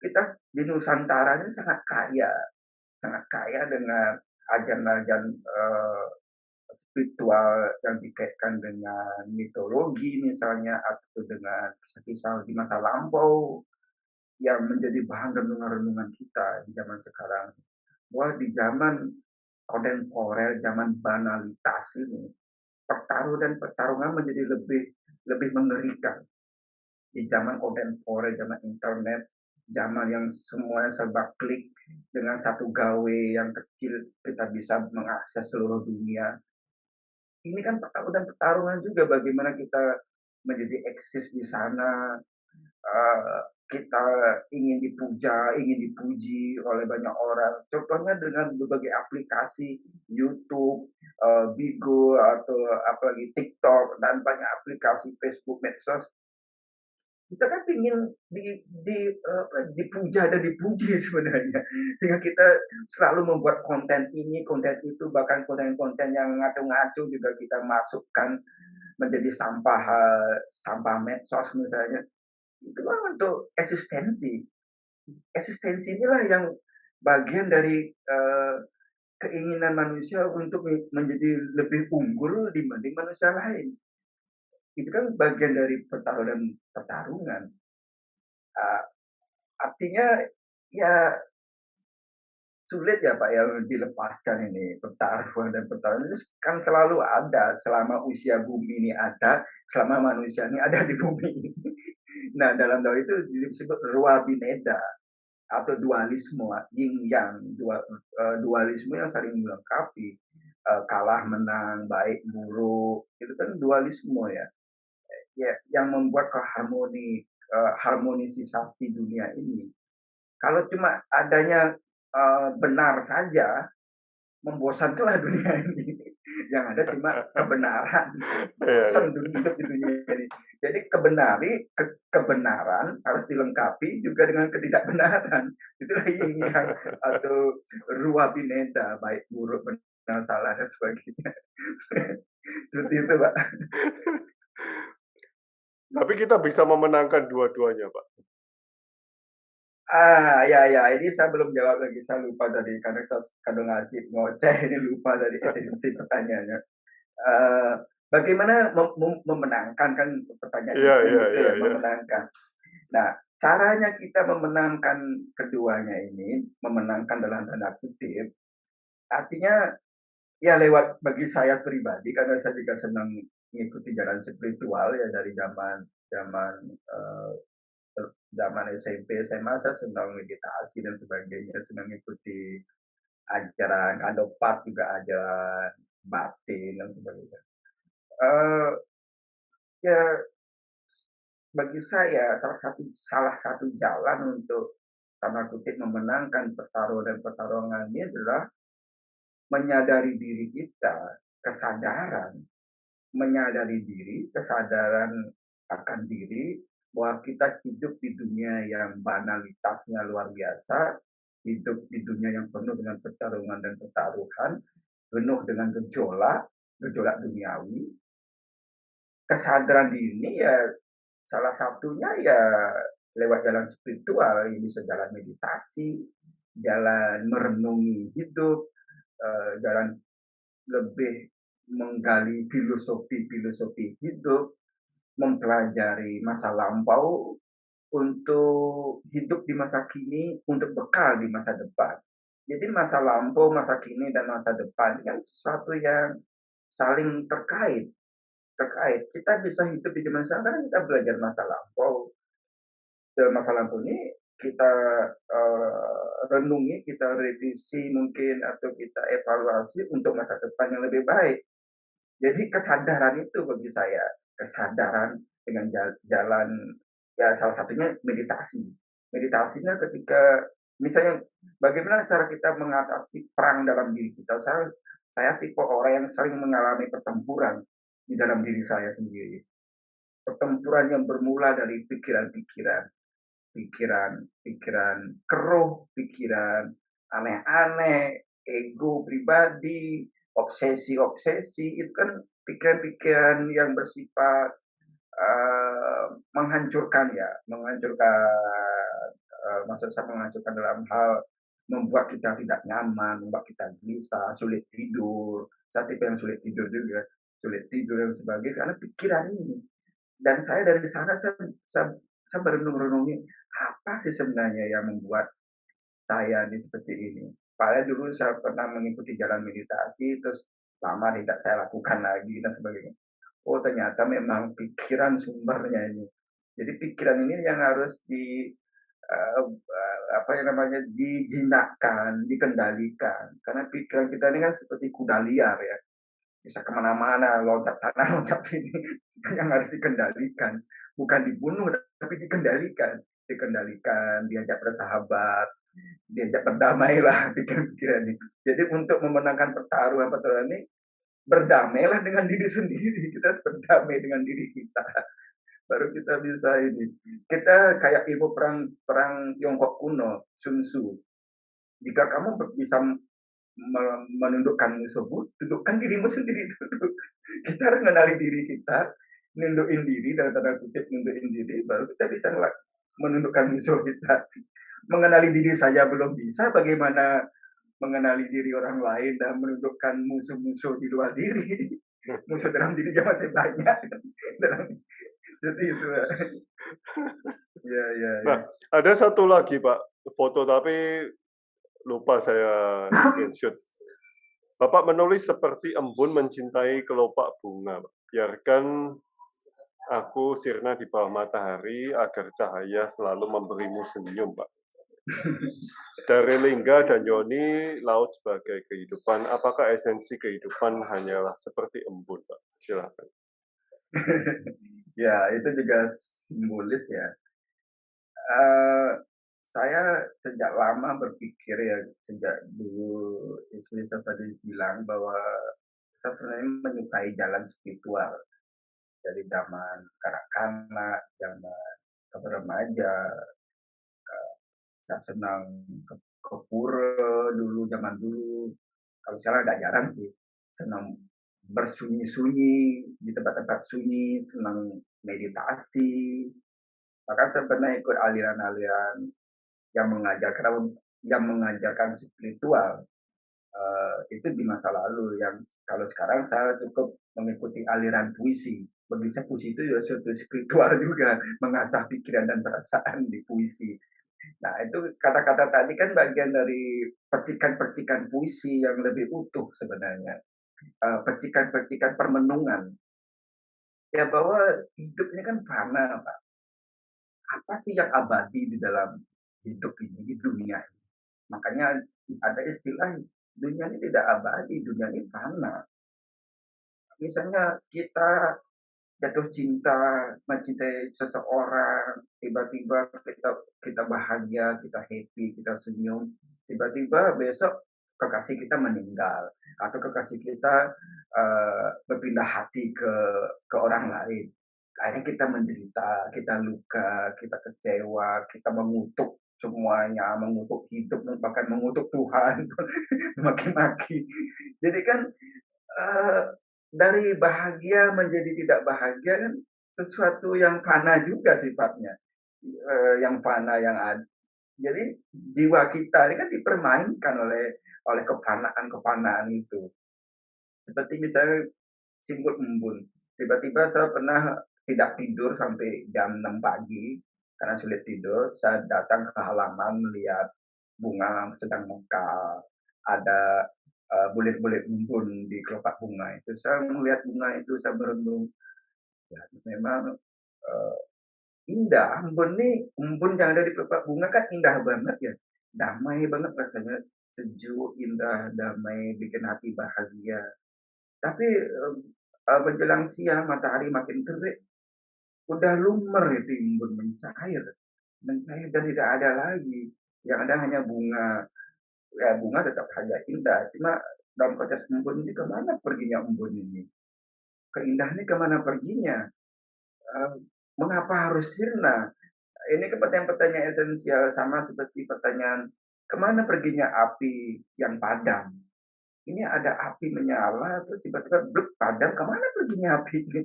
kita di Nusantara ini sangat kaya dengan ajaran-ajaran spiritual yang dikaitkan dengan mitologi misalnya atau dengan kisah-kisah di masa lampau yang menjadi bahan renungan-renungan kita di zaman sekarang. Wah, di zaman kontemporer, zaman banalitas ini, pertarungan menjadi lebih lebih mengerikan. Di zaman kontemporer, zaman internet, zaman yang semuanya serba klik, dengan satu gawe yang kecil kita bisa mengakses seluruh dunia. Ini kan pertarungan juga bagaimana kita menjadi eksis di sana, kita ingin dipuja, ingin dipuji oleh banyak orang. Contohnya dengan berbagai aplikasi YouTube, Bigo, atau apalagi TikTok, dan banyak aplikasi Facebook, medsos. Kita kan ingin dipuja dan dipuji sebenarnya. Sehingga kita selalu membuat konten ini, konten itu, bahkan konten-konten yang ngaco-ngaco juga kita masukkan menjadi sampah medsos misalnya. Itu kan untuk eksistensi. Eksistensi inilah yang bagian dari keinginan manusia untuk menjadi lebih unggul dibanding manusia lain. Itu kan bagian dari pertarungan. Artinya ya sulit ya Pak ya dilepaskan ini pertarungan ini kan selalu ada selama usia bumi ini ada, selama manusia ini ada di bumi ini. Nah, dalam doa itu disebut ruwa bineda atau dualisme, yin yang, dualisme yang saling melengkapi, kalah menang, baik buruk, itu kan dualisme ya. Ya, yang membuat harmonisasi dunia ini. Kalau cuma adanya benar saja, membosankanlah dunia ini. Yang ada cuma kebenaran. Iya, iya. Bosan hidup di dunia ini. Jadi kebenaran harus dilengkapi juga dengan ketidakbenaran. Itulah yin yang atau ruwa bineda, baik buruk, benar, salah, dan sebagainya. Seperti itu, Pak. Tapi kita bisa memenangkan dua-duanya, Pak. Ya, ini saya belum jawab lagi, saya lupa tadi karena saya kadang ngasih ngoceh ini lupa dari esensi pertanyaannya. Bagaimana memenangkan kan pertanyaan Iya, itu iya, gitu iya, ya, iya. memenangkan. Nah, caranya kita memenangkan keduanya ini, memenangkan dalam tanda kutip, artinya ya lewat bagi saya pribadi karena saya juga senang mengikuti jalan spiritual ya dari zaman zaman eh, zaman SMP, SMA saya senang meditasi dan sebagainya, senang mengikuti ajaran Adopat juga ajaran batin dan sebagainya. Eh ya bagi saya salah satu jalan untuk tanda kutip memenangkan pertarungan ini adalah menyadari diri kita, kesadaran, menyadari diri, kesadaran akan diri bahwa kita hidup di dunia yang banalitasnya luar biasa, hidup di dunia yang penuh dengan pertarungan dan pertaruhan, penuh dengan gejolak duniawi. Kesadaran diri ini ya salah satunya ya lewat jalan spiritual, ya bisa jalan meditasi, jalan merenungi hidup, jalan lebih menggali filosofi hidup, mempelajari masa lampau untuk hidup di masa kini, untuk bekal di masa depan. Jadi masa lampau, masa kini, dan masa depan ini kan sesuatu yang saling terkait. Kita bisa hidup di zaman sekarang karena kita belajar masa lampau. Masa lampau ini kita renungi, kita revisi mungkin, atau kita evaluasi untuk masa depan yang lebih baik. Jadi kesadaran itu bagi saya, kesadaran dengan jalan, ya salah satunya meditasi. Meditasinya ketika misalnya bagaimana cara kita mengatasi perang dalam diri kita. Saya tipe orang yang sering mengalami pertempuran di dalam diri saya sendiri. Pertempuran yang bermula dari pikiran keruh, pikiran aneh-aneh, ego pribadi, obsesi-obsesi itu kan pikiran-pikiran yang bersifat menghancurkan ya, maksud saya menghancurkan dalam hal membuat kita tidak nyaman, membuat kita gelisah, sulit tidur. Saya tipe yang sulit tidur juga, sulit tidur dan sebagainya karena pikiran ini. Dan saya dari sana saya berenung-renungi apa sih sebenarnya yang membuat saya ini seperti ini. Padahal dulu saya pernah mengikuti jalan meditasi, terus lama tidak saya lakukan lagi dan sebagainya. Oh ternyata memang pikiran sumbernya ini. Jadi pikiran ini yang harus apa yang namanya dijinakkan, dikendalikan. Karena pikiran kita ini kan seperti kuda liar ya, bisa kemana-mana, loncat sana, loncat sini. Yang harus dikendalikan, bukan dibunuh, tapi dikendalikan. Dikendalikan, diajak bersahabat, diajak berdamai lah pikiran-pikiran ini. Jadi untuk memenangkan pertaruhan ini, berdamailah dengan diri sendiri. Kita harus berdamai dengan diri kita. Baru kita bisa ini. Kita kayak ilmu perang Tiongkok kuno, Sun Tzu. Jika kamu bisa menundukkan musuhmu, tundukkan dirimu sendiri dulu. Kita harus mengenali diri kita, nundukin diri, dalam tanda kutip nundukin diri, baru kita bisa menundukkan musuh kita. Mengenali diri saja belum bisa, bagaimana mengenali diri orang lain dan menundukkan musuh-musuh di luar diri. Musuh dalam diri masih banyak. Jadi itu. Ya, ya, ya. Nah, ada satu lagi Pak, foto tapi lupa saya screenshot. Bapak menulis seperti embun mencintai kelopak bunga. Biarkan aku sirna di bawah matahari agar cahaya selalu memberimu senyum, Pak. Dari Lingga dan Yoni, laut sebagai kehidupan. Apakah esensi kehidupan hanyalah seperti embun, Pak? Silakan. Ya, itu juga simbolis ya. Saya sejak lama berpikir ya, sejak dulu istri saya tadi bilang bahwa saya sebenarnya menyukai jalan spiritual dari zaman kanak-kanak, zaman remaja. Saya senang ke pura dulu, zaman dulu. Kalau sekarang agak jarang sih. Senang bersunyi-sunyi di tempat-tempat sunyi, senang meditasi. Bahkan saya pernah ikut aliran-aliran yang mengajarkan spiritual. Itu di masa lalu, yang kalau sekarang saya cukup mengikuti aliran puisi. Bagi saya puisi itu ya suatu spiritual juga, mengasah pikiran dan perasaan di puisi. Nah, itu kata-kata tadi kan bagian dari petikan-petikan puisi yang lebih utuh sebenarnya. Petikan-petikan permenungan. Ya bahwa hidup ini kan fana, Pak. Apa sih yang abadi di dalam hidup ini, di dunia ini? Makanya ada istilah dunia ini tidak abadi, dunia ini fana. Misalnya kita jatuh cinta, mencintai seseorang, tiba-tiba kita bahagia, kita happy, kita senyum, tiba-tiba besok kekasih kita meninggal atau kekasih kita berpindah hati ke orang lain. Akhirnya kita menderita, kita luka, kita kecewa, kita mengutuk semuanya, mengutuk hidup, bahkan mengutuk Tuhan, maki-maki. Jadi kan eh, dari bahagia menjadi tidak bahagia kan sesuatu yang fana juga sifatnya, yang fana yang ada. Jadi jiwa kita ini kan dipermainkan oleh kefanaan itu. Seperti misalnya simbol embun. Tiba-tiba saya pernah tidak tidur sampai jam 6 pagi karena sulit tidur. Saya datang ke halaman melihat bunga sedang mekar. Ada bulir-bulir embun di kelopak bunga itu. Saya melihat bunga itu, saya merenung. Ya, memang indah. Embun yang ada di kelopak bunga kan indah banget ya. Damai banget rasanya. Sejuk, indah, damai, bikin hati bahagia. Tapi menjelang siang, matahari makin terik, udah lumer itu embun, mencair dan tidak ada lagi. Yang ada hanya bunga. Ya bunga tetap saja indah, cuma dalam konteks embun ini kemana perginya embun ini? Keindahan ini kemana perginya? Mengapa harus sirna? Ini kan pertanyaan-pertanyaan esensial, sama seperti pertanyaan kemana perginya api yang padam? ini ada api menyala, terus tiba-tiba bluk, padam, kemana perginya api ini?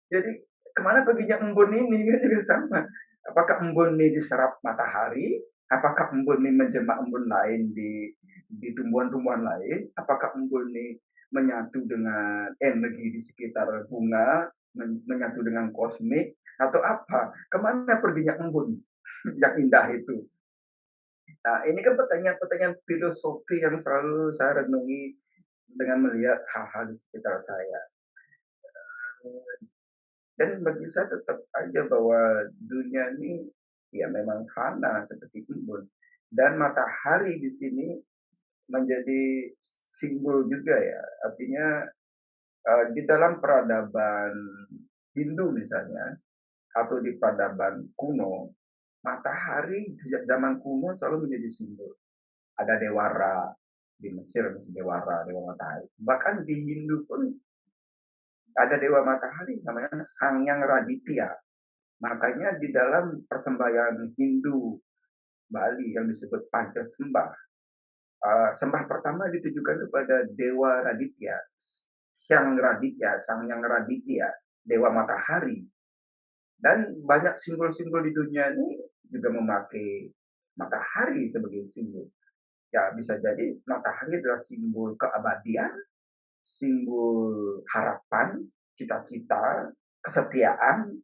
Jadi kemana perginya embun ini? Kan juga sama. Apakah embun ini diserap matahari? Apakah embun ini menjemah embun lain di tumbuhan-tumbuhan lain? Apakah embun ini menyatu dengan energi di sekitar bunga, menyatu dengan kosmik, atau apa? Kemana perginya embun yang indah itu? Nah, ini kan pertanyaan-pertanyaan filosofi yang selalu saya renungi dengan melihat hal-hal di sekitar saya. Dan bagi saya tetap aja bahwa dunia ini ya memang fana seperti embun. Dan matahari di sini menjadi simbol juga ya. Artinya di dalam peradaban Hindu misalnya, atau di peradaban kuno, matahari sejak zaman kuno selalu menjadi simbol. Ada Dewa Ra di Mesir, Dewa Ra, Dewa Matahari. Bahkan di Hindu pun ada Dewa Matahari namanya Sangyang Raditya. Makanya di dalam persembahyaan Hindu Bali yang disebut Pancasembah, sembah pertama ditujukan kepada Dewa Raditya, Sangyang Raditya, Dewa Matahari. Dan banyak simbol-simbol di dunia ini juga memakai matahari sebagai simbol. Ya bisa jadi matahari adalah simbol keabadian, simbol harapan, cita-cita, kesetiaan,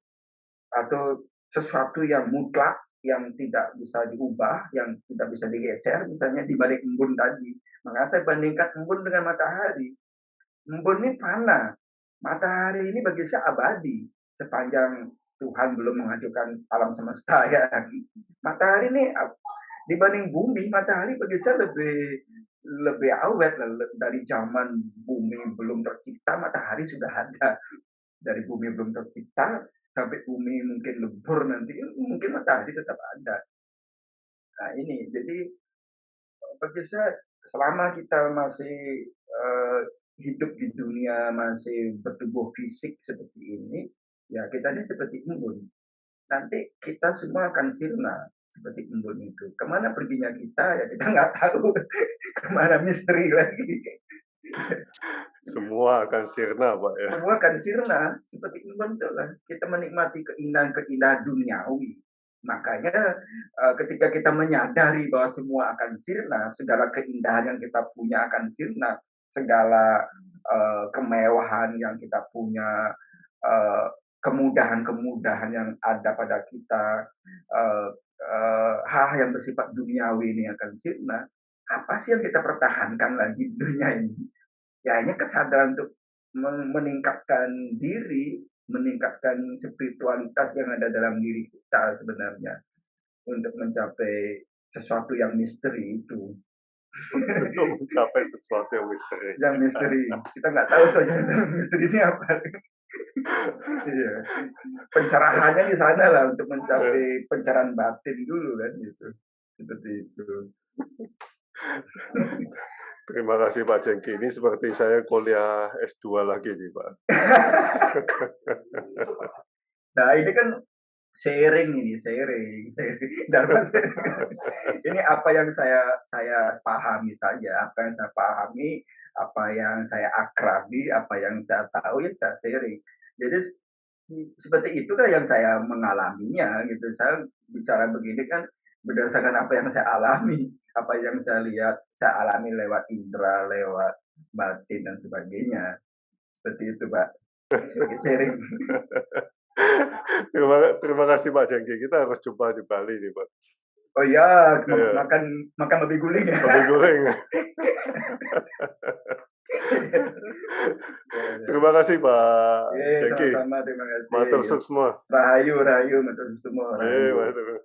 atau sesuatu yang mutlak, yang tidak bisa diubah, yang tidak bisa digeser, misalnya di balik embun tadi. Maka saya bandingkan embun dengan matahari. Embun ini fana, matahari ini bagi saya abadi. Sepanjang Tuhan belum menghancurkan alam semesta ya. Matahari ini dibanding bumi, matahari bagi saya lebih awet dari zaman bumi belum tercipta, matahari sudah ada. Dari bumi belum tercipta sampai bumi mungkin lebur nanti, mungkin matahari tetap ada. Nah ini, jadi bagi saya selama kita masih hidup di dunia, masih bertubuh fisik seperti ini, ya kita ini seperti embun. Nanti kita semua akan sirna seperti embun itu. Kemana perginya kita, ya kita nggak tahu. Kemana misteri lagi. Semua akan sirna, Pak ya. Semua akan sirna seperti embun itu lah. Kita menikmati keindahan-keindahan duniawi. Makanya ketika kita menyadari bahwa semua akan sirna, segala keindahan yang kita punya akan sirna, segala kemewahan yang kita punya, kemudahan-kemudahan yang ada pada kita, hal yang bersifat duniawi ini akan sirna. Apa sih yang kita pertahankan lagi di dunia ini? Ya hanya kesadaran untuk meningkatkan diri, meningkatkan spiritualitas yang ada dalam diri kita sebenarnya untuk mencapai sesuatu yang misteri itu. Untuk mencapai sesuatu yang misteri. Yang misteri, kita nggak tahu saja misteri ini apa. Iya. Pencerahannya di sana lah untuk mencapai pencerahan batin dulu kan gitu. Seperti itu. Terima kasih Pak Jengki. Ini seperti saya kuliah S2 lagi nih Pak. Nah ini kan sharing. Dalam ini apa yang saya pahami saja, apa yang saya pahami, apa yang saya akrabi, apa yang saya tahu ya saya sharing. Jadi seperti itulah yang saya mengalaminya gitu. Saya bicara begini kan berdasarkan apa yang saya alami, apa yang saya lihat, saya alami lewat indera, lewat batin dan sebagainya. Seperti itu, Pak. Sharing. Terima kasih Pak Jengki. Kita harus jumpa di Bali nih Pak. Oh iya, makan lebih guling ya. Lebih guling. Terima kasih Pak Jengki. Sama-sama, terima kasih. Matur sukses semua. Rahayu, matur semua. Matur.